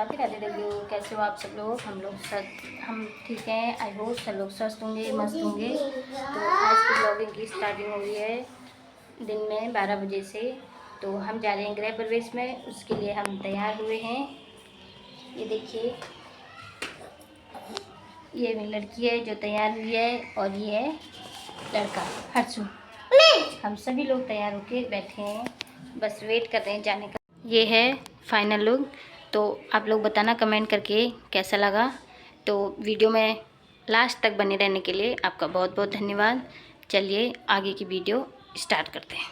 राधे राधे देवियो। कैसे हो आप सब लोग? हम ठीक हैं। आई होप सब लोग स्वस्थ होंगे, मस्त होंगे। तो आज की ब्लॉगिंग की स्टार्टिंग हो रही है दिन में 12 बजे से। तो हम जा रहे हैं गृह प्रवेश में, उसके लिए हम तैयार हुए हैं। ये देखिए, ये लड़की है जो तैयार हुई है और ये है लड़का हर्षु। हम सभी लोग तैयार होके बैठे हैं, बस वेट कर रहे हैं जाने का। ये है फाइनल लुक। तो आप लोग बताना कमेंट करके कैसा लगा। तो वीडियो में लास्ट तक बने रहने के लिए आपका बहुत बहुत धन्यवाद। चलिए आगे की वीडियो स्टार्ट करते हैं।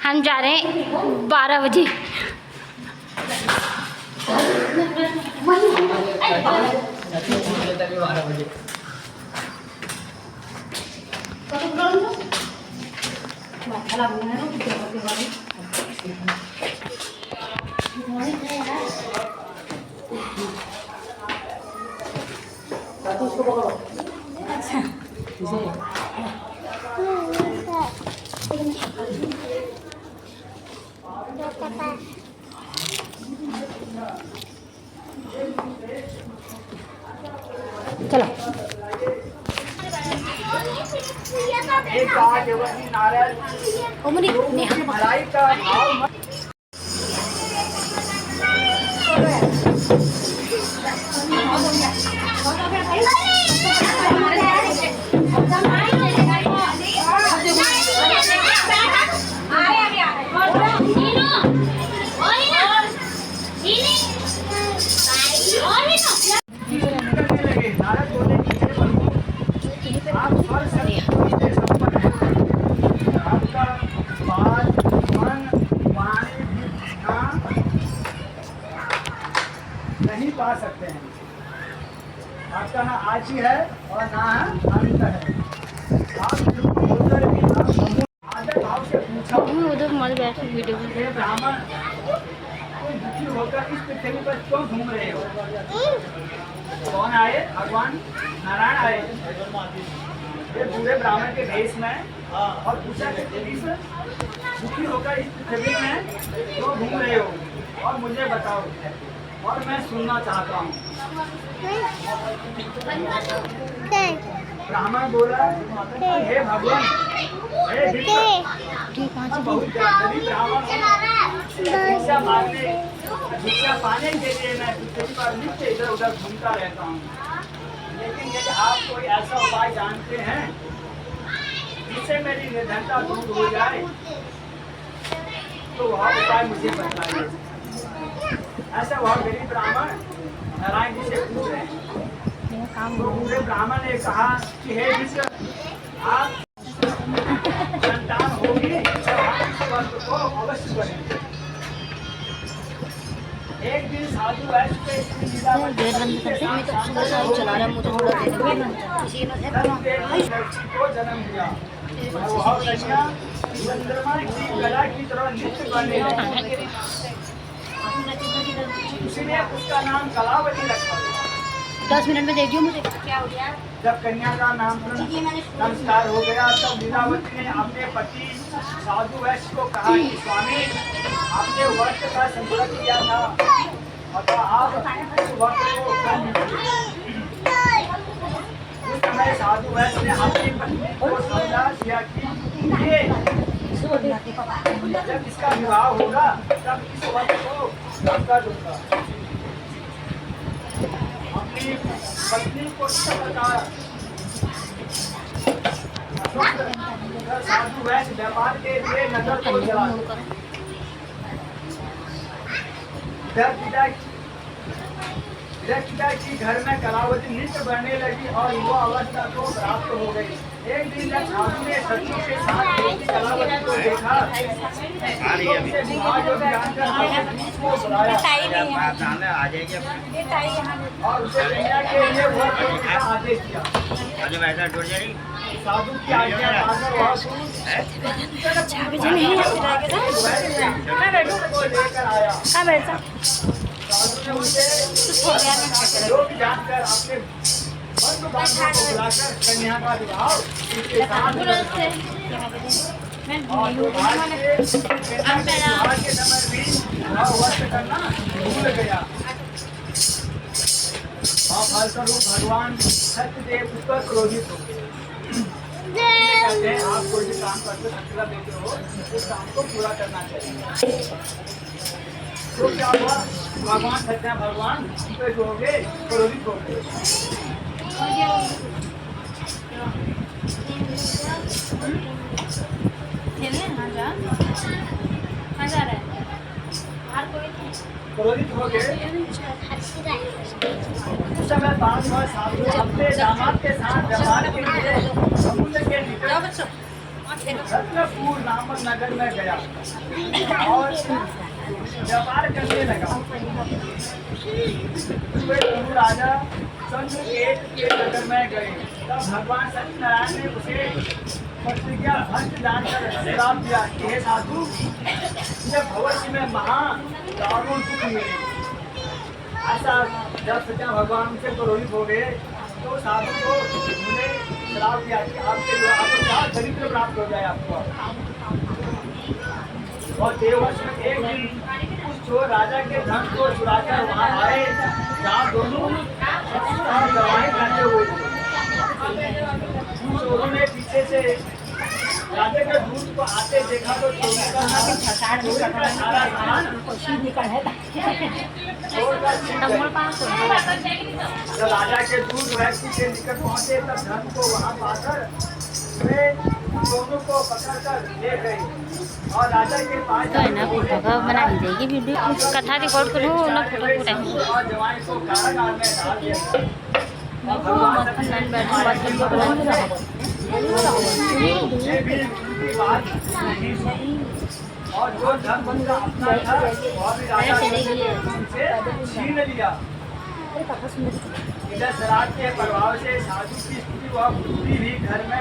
हम जा रहे हैं 12 बजे। चलो भलाई का भाव नहीं पा सकते हैं। आपका ना आजी है और ना अंत है। आप उधर भी आदर भाव से पूछा उधर मत बैठ वीडियो में। ब्राह्मण दुखी होकर इस पृथ्वी पर क्यों घूम रहे हो? कौन आए? भगवान नारायण आए ये पूरे ब्राह्मण के भेष में और पूछा कि दुखी होकर इस पृथ्वी में क्यों घूम रहे हो और मुझे बताओ और मैं सुनना चाहता हूँ। ब्राह्मण बोला, हे भगवान, हे बहुत गरीब ब्राह्मण भिक्षा पाने के लिए मैं पृथ्वी पर नित्य इधर उधर घूमता रहता हूँ। लेकिन यदि आप कोई ऐसा उपाय जानते हैं जिससे मेरी निर्धनता दूर हो जाए तो वह उपाय मुझे बताइए। ऐसा वह गरीब ब्राह्मण नारायण जी से पूछ रहे हैं। तो पूरे ब्राह्मण ने कहा कि हे विश्व, आप संतान होगी तो अवश्य बनेंगे। एक दिन साधु वैश्य के को जन्म दिया। वह कन्या चंद्रमा की कला की तरह नृत्य करने लगी, इसलिए उसका नाम कलावती रखा। 10 मिनट में देखिए मुझे क्या हो गया। जब कन्या का नाम संस्कार हो गया तब लीलावती ने अपने पति साधु वैश्य को कहा कि स्वामी, आपने वर्ष का संकल्प किया था, अतः आप उस वर्ष को कर लीजिए। उस समय साधु वैश्य ने अपनी पत्नी को समझा दिया कि ये जब इसका विवाह होगा तब इस वर्ष को कर दूंगा। अपनी पत्नी को साधु वैश्य व्यापार के लिए नगर को चला। पिता की घर में कलावती नृत्य बढ़ने लगी और युवा अवस्था को प्राप्त हो गई। एक दिन जब साधु ने सखी के साथ कलावती को देखा और उसे कन्या के लिए आदेश दिया। साधु की आज्ञा मानकर वह लेकर आया। साधु ने उसे लोग जानकर अपने बंधु बांधवों को बुलाकर कन्या का विवाह उसके साथ और के समय भी भगवान सत्यदेव उस पर क्रोधित हो गए। कहते हैं आप कोई भी काम करते संकल्प देते हो उस काम को पूरा करना चाहिए। तो क्या हुआ, भगवान सत्या भगवान पे जो हो गए क्रोधित हो गए। क्रोधित हो गए। उस समय 5 वर्ष साधु अपने दामाद के साथ व्यापार के लिए समुद्र के निकट रत्नपुर नामक नगर में गया और व्यापार करने लगा। दोनों राजा चंद्रकेत के नगर में गए। तब भगवान सत्यनारायण ने उसे प्रतिज्ञा भंग जानकर श्राप दिया कि हे साधु, जब भविष्य में महान दारुण दुख मिले। ऐसा जब सत्या भगवान से क्रोधित हो गए तो साधु को उन्होंने श्राप दिया कि आपके द्वारा आपको क्या दरिद्र प्राप्त हो जाए आपको। और देववर्ष में एक दिन उस चोर राजा के धन को चुराकर वहां आए जहाँ दोनों दवाई करते हुए थे। चोरों ने पीछे से राजा के दूध को आते देखा तो जब राजा के दूध व्यक्ति के निकट पहुंचे तब धन को वहां पाकर वे दोनों को पकड़कर ले गए और राजा के पास बना दी जाएगी वीडियो कथा रिकॉर्ड करूँ ना फोटो पूरा और जवान को कारागार में डाल दिया। और जो धन उनका अपना था वह भी राजा से छीन लिया। इधर शराब के प्रभाव से साधु की स्थिति वह बुद्धि भी घर में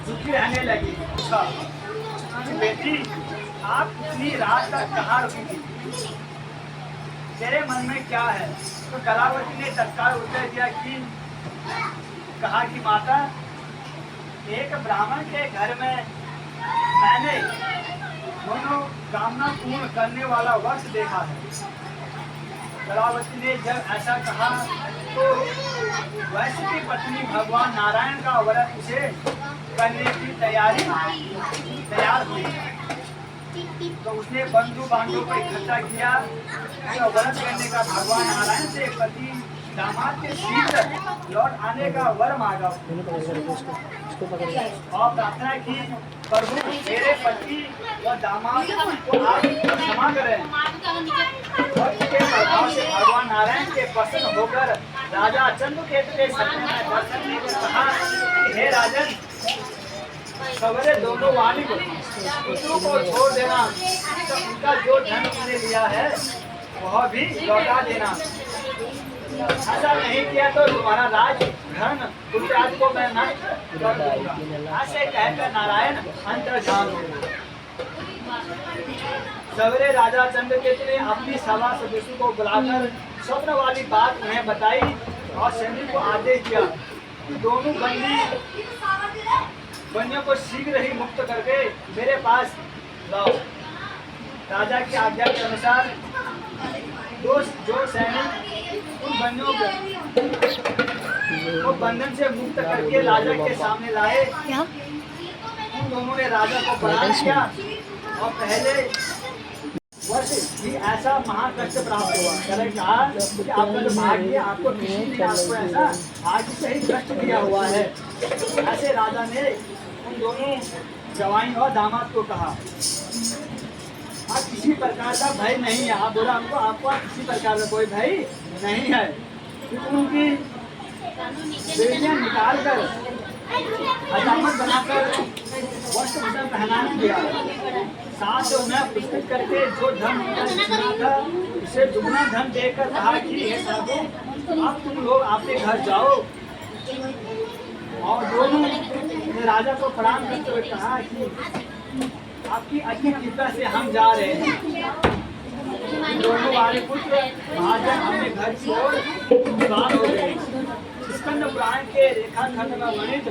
दुखी रहने लगी। बेटी, आप इतनी रात तक कहाँ रुकी थी? तेरे मन में क्या है? तो कलावती ने तत्काल उत्तर दिया कि कहा कि माता, एक ब्राह्मण के घर में मैंने मनोकामना पूर्ण करने वाला वक्त देखा है। कलावती ने जब ऐसा कहा तो वैश्य की पत्नी भगवान नारायण का व्रत उसे करने की तैयार हुई। तो उसने बंधु बांधवों को इकट्ठा किया तो व्रत करने का भगवान नारायण से पति दामाद के शीघ्र लौट आने का वर मांगा और प्रार्थना की, प्रभु मेरे पति और दामाद को आप क्षमा करें। भक्त के प्रभाव से भगवान नारायण के प्रसन्न होकर राजा चंद्रकेतु के सपने में दर्शन देकर कहा, हे राजन, सवेरे दोनों वाणी पुत्रों को छोड़ देना, तो उनका जो धन उन्होंने लिया है वह भी लौटा देना। ऐसा नहीं किया तो तुम्हारा राज धन पुत्र को मैं नष्ट कर दूंगा। ऐसे कहकर नारायण अंतर्धान हो गए। सवेरे राजा चंद्रकेतु ने अपनी सभा सदस्यों को बुलाकर स्वप्न वाली बात उन्हें बताई और सैनिक को आदेश दिया कि दोनों बंदियों को शीघ्र ही मुक्त करके मेरे पास लाओ। राजा की आज्ञा के अनुसार जो सैनिक उन बंदियों को बंधन से मुक्त करके राजा के सामने लाए, उन दोनों ने राजा को प्रणाम किया और पहले वर्ष भी ऐसा महान कष्ट प्राप्त हुआ। कहा कि आपका जो भाग्य आपको किसी ने आपको ऐसा आज से ही कष्ट दिया हुआ है। ऐसे राजा ने उन दोनों जवाई और दामाद को कहा, आप किसी प्रकार का भय नहीं है। आप बोला हमको आपको किसी प्रकार का कोई भय नहीं है। उनकी बेटियां निकाल कर हजामत बनाकर वस्त्र भूषण पहना दिया। साथ में उन्हें पुरस्कृत करके जो धन मिला था उसे दुगना धन देकर कहा कि हे साधु, आप तुम लोग अपने घर जाओ। और दोनों ने राजा को प्रणाम करते हुए कहा कि आपकी अच्छी कृपा से हम जा रहे हैं। दोनों वाले पुत्र महाजन अपने घर छोड़ बाहर हो गए। स्कंद पुराण के रेखाखंड में वर्णित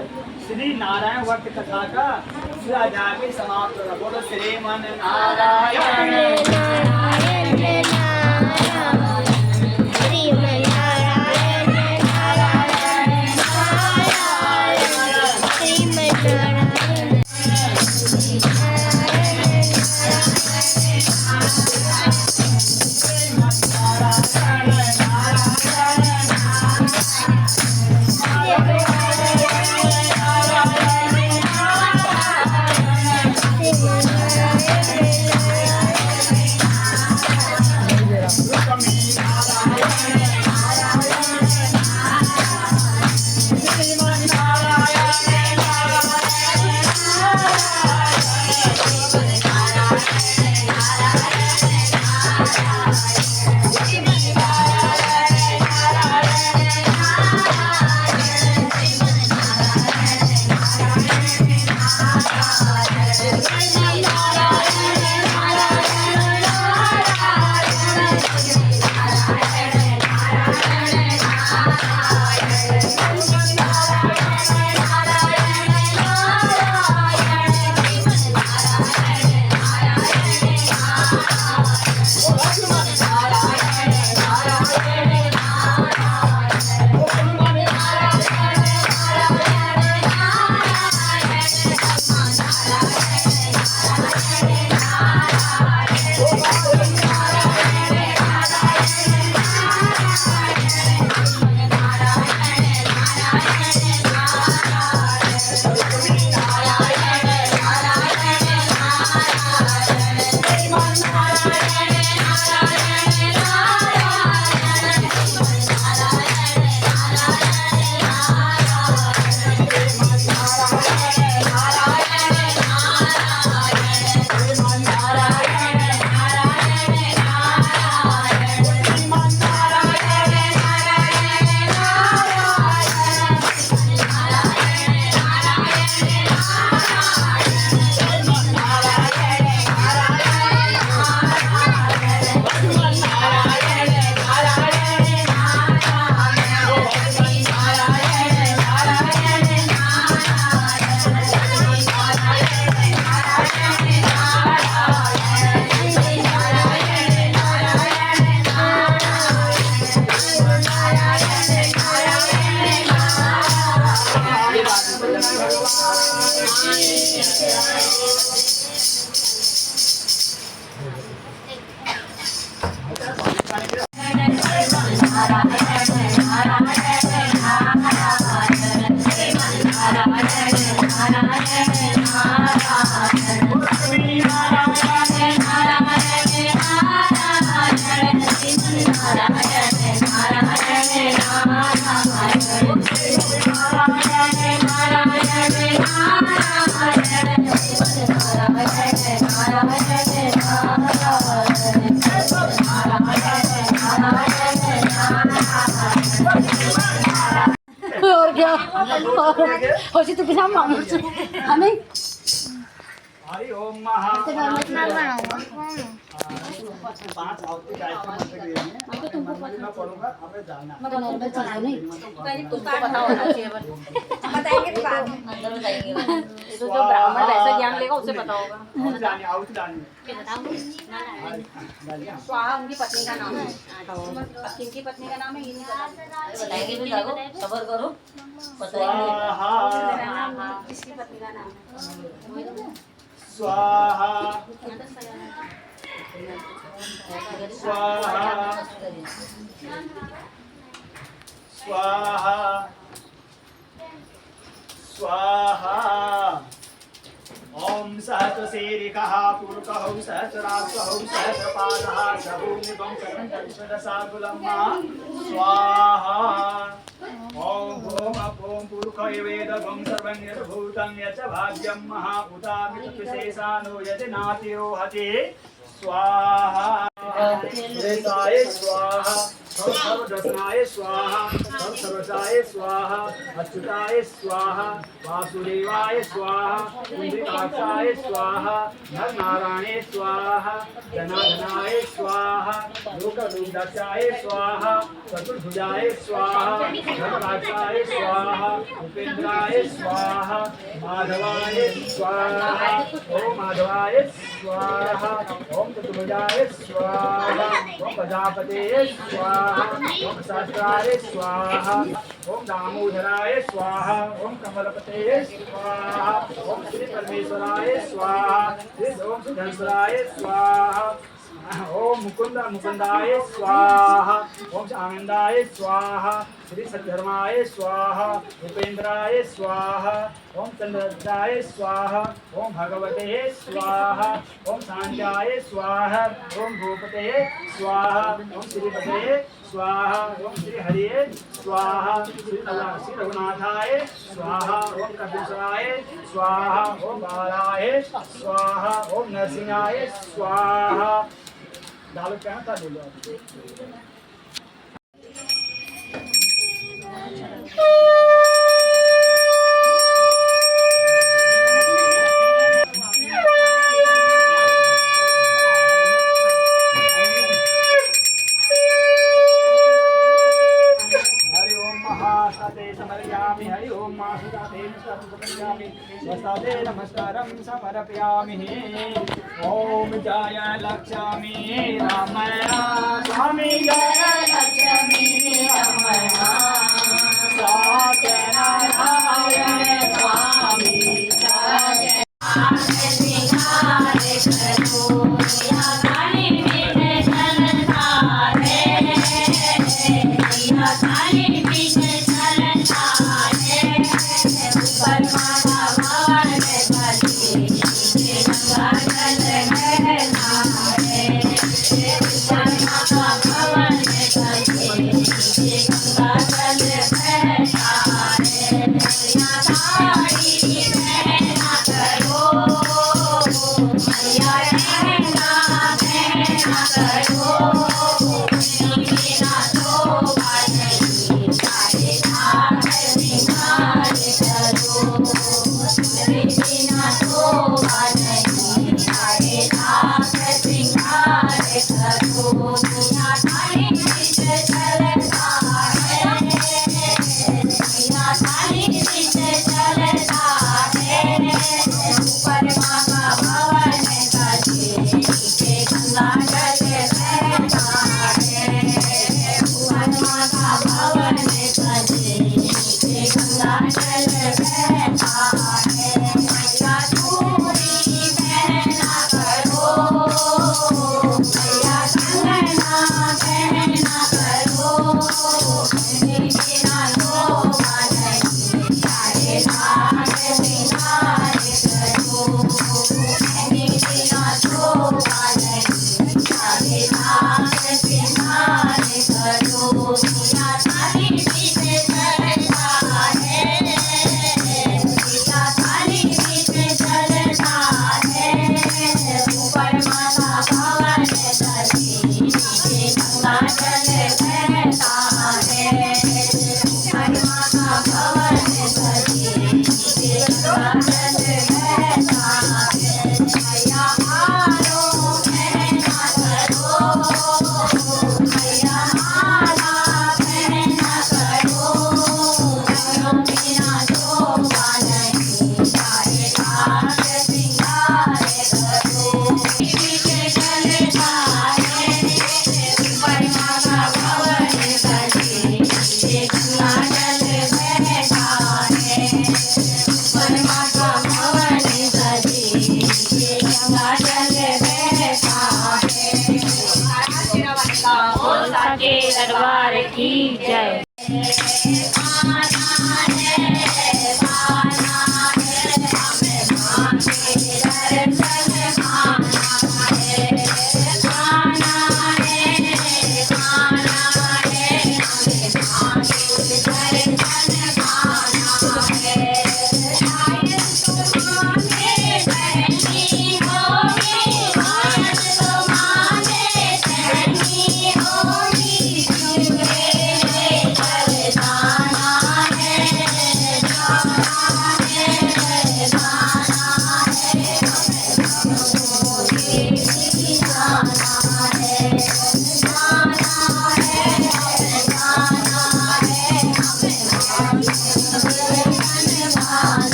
श्री नारायण व्रत कथा का अध्याय समाप्त होगा। बोलो श्रीमन नारायण। और क्या हो जी तू किसान मामू हमें हरि ओम महा मैं बनाऊंगा 5 आवती गायत्री मंत्र के लिए मैं तुमको पढ़ना पड़ूंगा हमें जाना मैं नॉर्मल चीज नहीं पहले तुमको पता होना चाहिए बताएंगे तो बाद में अंदर बताएंगे ये तो जो ब्राह्मण वैसा ज्ञान लेगा उसे पता होगा आवती जानी आवती जानी स्वाहा उनकी पत्नी का नाम है इनकी पत्नी का नाम है ये नहीं पता बताएंगे भी जाओ सबर करो बताएंगे इसकी पत्नी का नाम है स्वाहा स्वाहा स्वाहा स्वाहा ओम सहस्रशीरिकः पुरुषः सहस्राक्षः सहस्रपादः सहूनिभं सहस्रदशाकुलं स्वाहा ओम भूम ओम पुरुषः वेदगं सर्वं यद्भूतं यच्च भाग्यं महाभूतामितविशेषानो यदि नातिरोहति स्वाहा रेताय स्वाहा सर्वदर्शनाय स्वाहा सर्वसाय स्वाहा अच्युताय स्वाहा वासुदेवाय स्वाहा पुंडरीकाक्षाय स्वाहा नरनारायणाय स्वाहा जनार्दनाय स्वाहा लोकरूपदक्षाय स्वाहा चतुर्भुजाय स्वाहा धर्मराक्षाय स्वाहा उपेन्द्राय स्वाहा माधवाय स्वाहा ओम माधवाय स्वाहा ओम चतुर्भुजाय स्वाहा ओम प्रजापते स्वाहा ओम सहस्राय स्वाहा ओम दामोदराय स्वाहा ओम कमलपते स्वाहा ओम श्री परमेश्वराय स्वाहा ओम सुधंसराय स्वाहा ओम मुकुंद मुकुंदाय स्वाहा ओम आनंदाय स्वाहा श्री सद्धर्माय स्वाहा उपेन्द्राय स्वाहा ओम चंद्रदाय स्वाहा ओम भगवते स्वाहा ओम शांत्याय स्वाहा ओम भूपते स्वाहा ओम श्रीपते स्वाहा ओम श्री हरिये स्वाहा श्री रघुनाथाय स्वाहा ओम कपीश्वराय स्वाहा ओम बालाय स्वाहा ओम नरसिंहाय स्वाहा डालो क्या था ले लो हरि ओम महासते समर्पयामि हरि ओम महासते समर्पयामि वसते नमस्कारं समर्पयामि ओम जय लक्ष्मी रमया स्वामी जय लक्ष्मी रमया सत्यनारायण स्वामी जय दरबार की जय।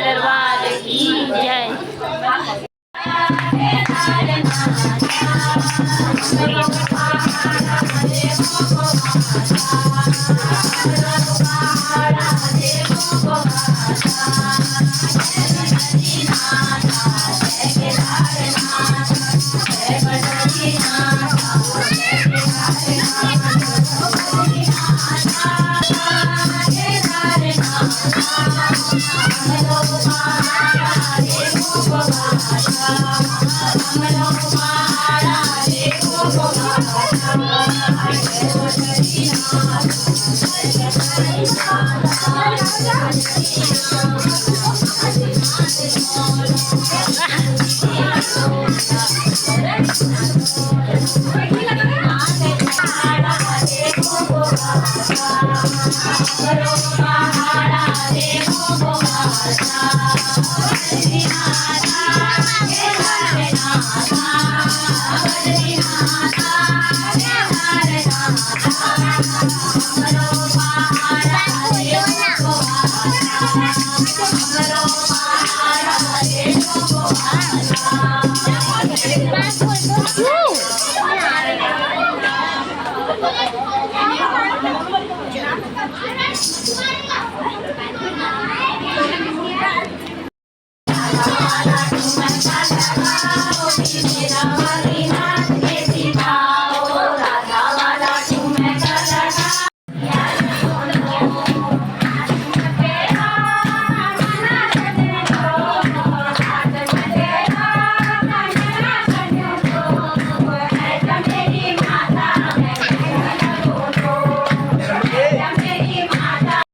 दरबार की जय।